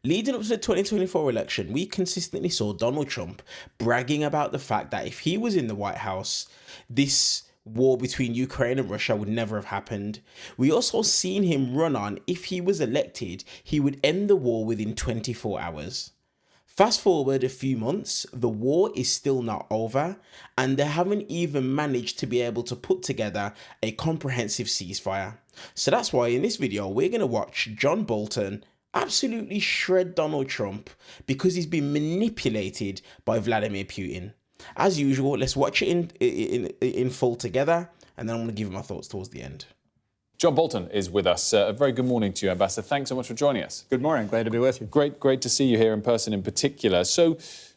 Leading up to the 2024 election, we consistently saw Donald Trump bragging about the fact that if he was in the White House, this war between Ukraine and Russia would never have happened. We also seen him run on, if he was elected, he would end the war within 24 hours. Fast forward a few months, the war is still not over, and they haven't even managed to be able to put together a comprehensive ceasefire. So that's why in this video, we're going to watch John Bolton absolutely shred Donald Trump because he's been manipulated by Vladimir Putin. As usual, let's watch it in full together, and then I'm going to give my thoughts towards the end. John Bolton is with us. A very good morning to you, Ambassador. Thanks so much for joining us. Good morning. Glad to be with you. Great to see you here in person in particular. So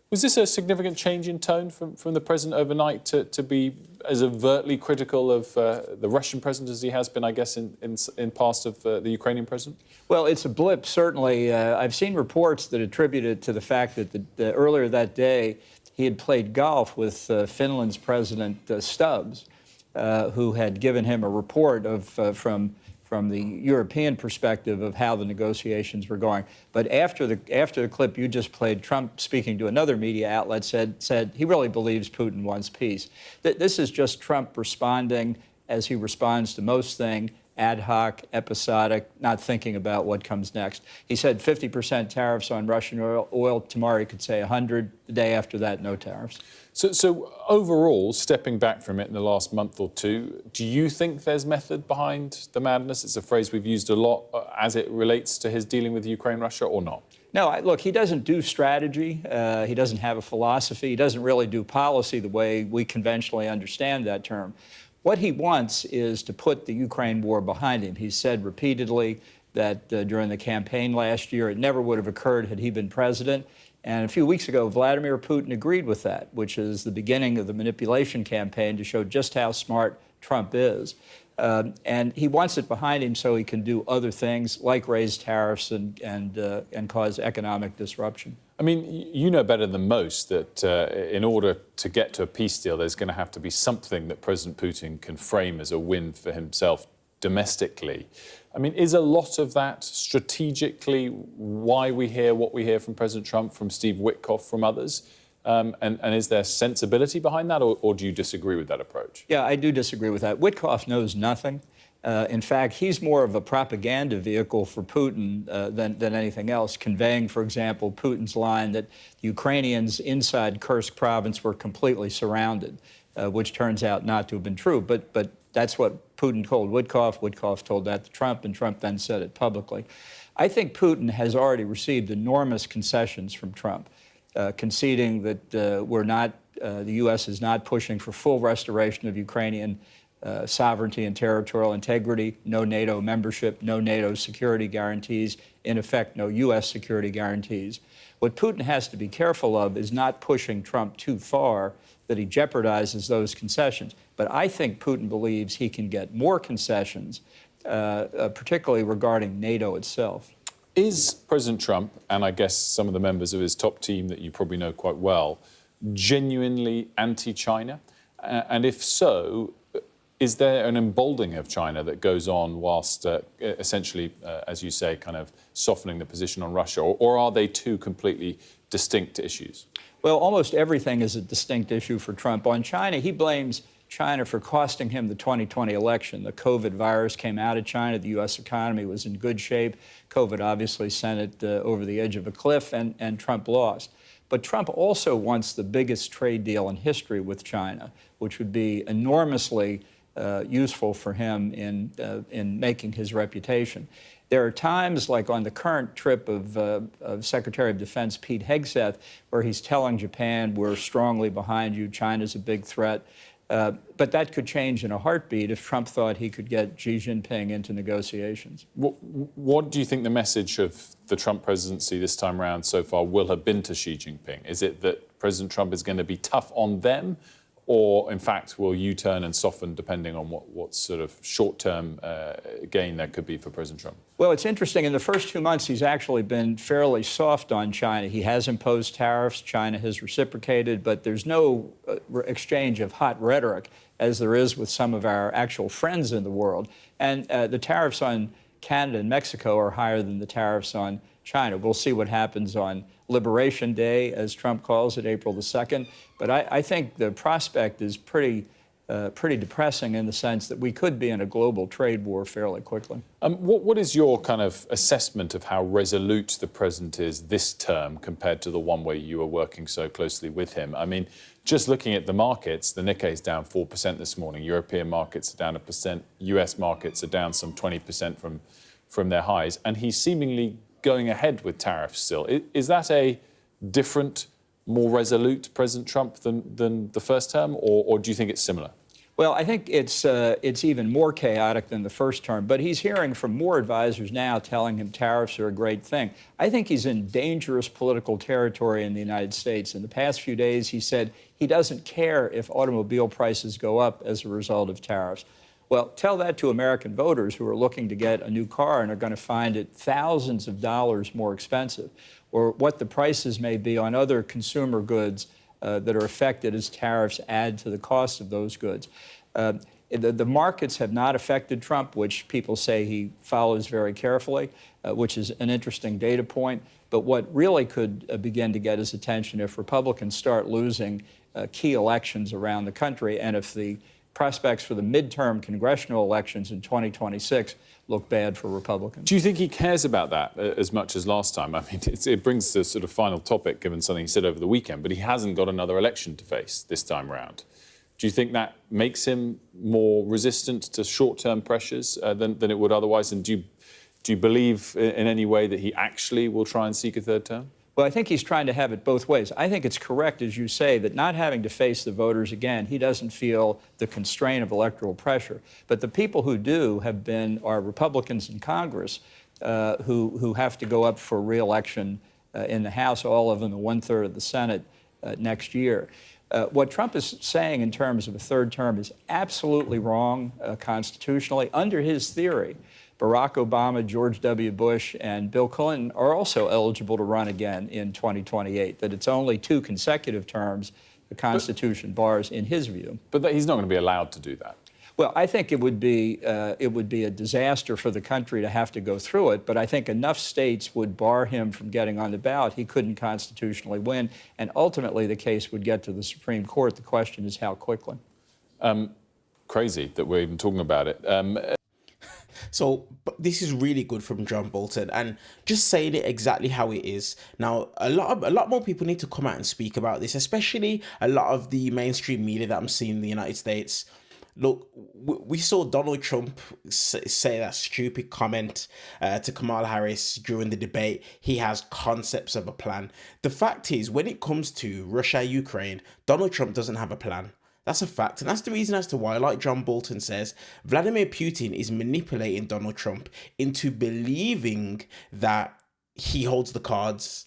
was this a significant change in tone from the president overnight to be as overtly critical of the Russian president as he has been, I guess, in past of the Ukrainian president? Well, it's a blip, certainly. I've seen reports that attribute it to the fact that earlier that day he had played golf with Finland's President Stubbs, who had given him a report from the European perspective of how the negotiations were going. But after the clip you just played, Trump, speaking to another media outlet, said he really believes Putin wants peace. This is just Trump responding as he responds to most things, ad hoc, episodic, not thinking about what comes next. He said 50% tariffs on Russian oil. Tomorrow he could say 100. The day after that, no tariffs. So overall, stepping back from it in the last month or two, do you think there's method behind the madness? It's a phrase we've used a lot as it relates to his dealing with Ukraine, Russia, or not? No, look, he doesn't do strategy. He doesn't have a philosophy. He doesn't really do policy the way we conventionally understand that term. What he wants is to put the Ukraine war behind him. He said repeatedly that during the campaign last year, it never would have occurred had he been president. And a few weeks ago, Vladimir Putin agreed with that, which is the beginning of the manipulation campaign to show just how smart Trump is. And he wants it behind him so he can do other things like raise tariffs and cause economic disruption. I mean, you know better than most that in order to get to a peace deal, there's going to have to be something that President Putin can frame as a win for himself domestically. I mean, is a lot of that strategically why we hear what we hear from President Trump, from Steve Witkoff, from others? And is there sensibility behind that, or do you disagree with that approach? Yeah, I do disagree with that. Witkoff knows nothing. In fact, he's more of a propaganda vehicle for Putin than anything else, conveying, for example, Putin's line that Ukrainians inside Kursk province were completely surrounded, which turns out not to have been true. But that's what Putin told Witkoff. Witkoff told that to Trump, and Trump then said it publicly. I think Putin has already received enormous concessions from Trump, conceding that the U.S. is not pushing for full restoration of Ukrainian sovereignty and territorial integrity, no NATO membership, no NATO security guarantees, in effect, no U.S. security guarantees. What Putin has to be careful of is not pushing Trump too far that he jeopardizes those concessions. But I think Putin believes he can get more concessions, particularly regarding NATO itself. Is President Trump, and I guess some of the members of his top team that you probably know quite well, genuinely anti-China? And if so, is there an emboldening of China that goes on whilst essentially, as you say, kind of softening the position on Russia? Or are they two completely distinct issues? Well, almost everything is a distinct issue for Trump. On China, he blames China for costing him the 2020 election. The COVID virus came out of China. The U.S. economy was in good shape. COVID obviously sent it over the edge of a cliff, and Trump lost. But Trump also wants the biggest trade deal in history with China, which would be enormously useful for him in making his reputation. There are times, like on the current trip of Secretary of Defense Pete Hegseth, where he's telling Japan, we're strongly behind you, China's a big threat. But that could change in a heartbeat if Trump thought he could get Xi Jinping into negotiations. What do you think the message of the Trump presidency this time around so far will have been to Xi Jinping? Is it that President Trump is going to be tough on them? Or, in fact, will U-turn and soften depending on what sort of short-term gain there could be for President Trump? Well, it's interesting. In the first 2 months, he's actually been fairly soft on China. He has imposed tariffs. China has reciprocated. But there's no exchange of hot rhetoric, as there is with some of our actual friends in the world. And the tariffs on Canada and Mexico are higher than the tariffs on China. We'll see what happens on Liberation Day, as Trump calls it, April the 2nd. But I think the prospect is pretty depressing in the sense that we could be in a global trade war fairly quickly. What is your kind of assessment of how resolute the president is this term compared to the one where you were working so closely with him? I mean, just looking at the markets, the Nikkei is down 4% this morning. European markets are down 1%. US markets are down some 20% from their highs. And he's seemingly going ahead with tariffs still. Is that a different, more resolute President Trump than the first term, or do you think it's similar? Well, I think it's even more chaotic than the first term, but he's hearing from more advisors now telling him tariffs are a great thing. I think he's in dangerous political territory in the United States. In the past few days, he said he doesn't care if automobile prices go up as a result of tariffs. Well, tell that to American voters who are looking to get a new car and are going to find it thousands of dollars more expensive, or what the prices may be on other consumer goods that are affected as tariffs add to the cost of those goods. The markets have not affected Trump, which people say he follows very carefully, which is an interesting data point. But what really could begin to get his attention if Republicans start losing key elections around the country, and if the prospects for the midterm congressional elections in 2026 look bad for Republicans. Do you think he cares about that as much as last time? I mean, it brings the sort of final topic, given something he said over the weekend, but he hasn't got another election to face this time round. Do you think that makes him more resistant to short-term pressures than it would otherwise? And do you believe in any way that he actually will try and seek a third term? Well, I think he's trying to have it both ways. I think it's correct, as you say, that not having to face the voters again, he doesn't feel the constraint of electoral pressure. But the people who do are Republicans in Congress who have to go up for re-election in the House, all of them, and 1/3 of the Senate next year. What Trump is saying in terms of a third term is absolutely wrong constitutionally. Under his theory, Barack Obama, George W. Bush, and Bill Clinton are also eligible to run again in 2028, that it's only 2 consecutive terms the Constitution bars, in his view. But he's not going to be allowed to do that. Well, I think it would be a disaster for the country to have to go through it, but I think enough states would bar him from getting on the ballot. He couldn't constitutionally win, and ultimately the case would get to the Supreme Court. The question is how quickly. Crazy that we're even talking about it. So this is really good from John Bolton, and just saying it exactly how it is. Now, a lot more people need to come out and speak about this, especially a lot of the mainstream media that I'm seeing in the United States. Look, we saw Donald Trump say that stupid comment to Kamala Harris during the debate. He has concepts of a plan. The fact is, when it comes to Russia, Ukraine, Donald Trump doesn't have a plan. That's a fact. And that's the reason as to why, like John Bolton says, Vladimir Putin is manipulating Donald Trump into believing that he holds the cards.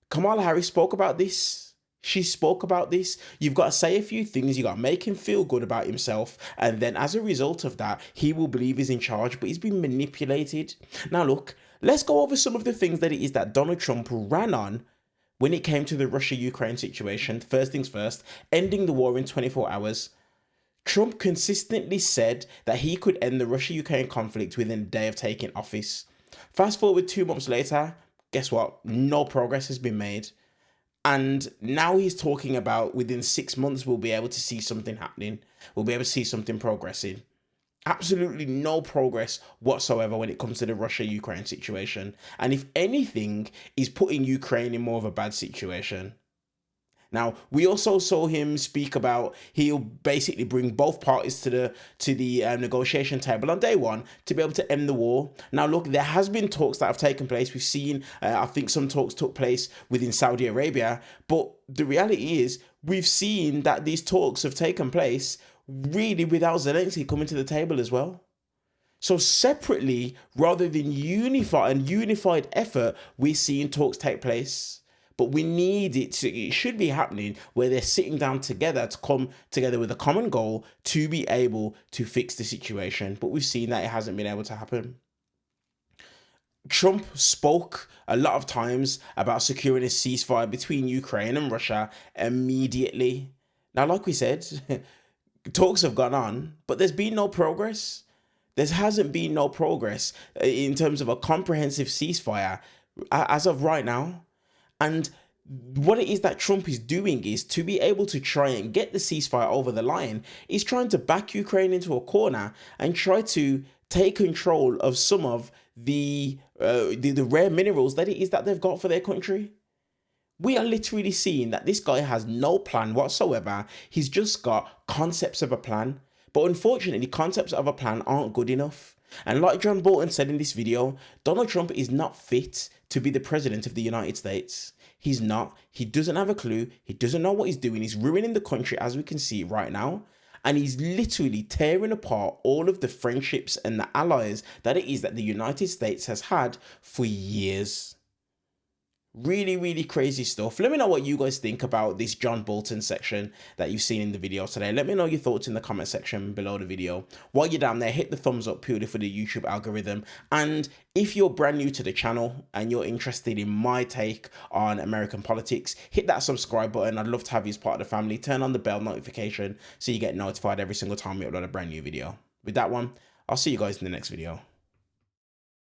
Kamala Harris spoke about this. She spoke about this. You've got to say a few things. You've got to make him feel good about himself. And then as a result of that, he will believe he's in charge, but he's been manipulated. Now, look, let's go over some of the things that it is that Donald Trump ran on when it came to the Russia-Ukraine situation. First things first, ending the war in 24 hours. Trump consistently said that he could end the Russia-Ukraine conflict within a day of taking office. Fast forward 2 months later, guess what? No progress has been made. And now he's talking about within 6 months we'll be able to see something happening. We'll be able to see something progressing. Absolutely no progress whatsoever when it comes to the Russia-Ukraine situation. And if anything, he's putting Ukraine in more of a bad situation. Now, we also saw him speak about he'll basically bring both parties to the negotiation table on day one to be able to end the war. Now, look, there has been talks that have taken place. We've seen, I think some talks took place within Saudi Arabia. But the reality is we've seen that these talks have taken place really without Zelensky coming to the table as well. So separately, rather than unified effort, we're seeing talks take place. But we need it should be happening where they're sitting down together to come together with a common goal to be able to fix the situation. But we've seen that it hasn't been able to happen. Trump spoke a lot of times about securing a ceasefire between Ukraine and Russia immediately. Now, like we said, talks have gone on, but there's been no progress. There hasn't been no progress in terms of a comprehensive ceasefire as of right now. And what it is that Trump is doing is, to be able to try and get the ceasefire over the line, is trying to back Ukraine into a corner and try to take control of some of the rare minerals that it is that they've got for their country. We are literally seeing that this guy has no plan whatsoever. He's just got concepts of a plan. But unfortunately, concepts of a plan aren't good enough. And like John Bolton said in this video, Donald Trump is not fit to be the president of the United States. He's not. He doesn't have a clue. He doesn't know what he's doing. He's ruining the country, as we can see right now. And he's literally tearing apart all of the friendships and the allies that it is that the United States has had for years. Really, really crazy stuff. Let me know what you guys think about this John Bolton section that you've seen in the video today. Let me know your thoughts in the comment section below the video. While you're down there, hit the thumbs up purely for the YouTube algorithm. And if you're brand new to the channel and you're interested in my take on American politics, hit that subscribe button. I'd love to have you as part of the family. Turn on the bell notification so you get notified every single time we upload a brand new video. With that one, I'll see you guys in the next video.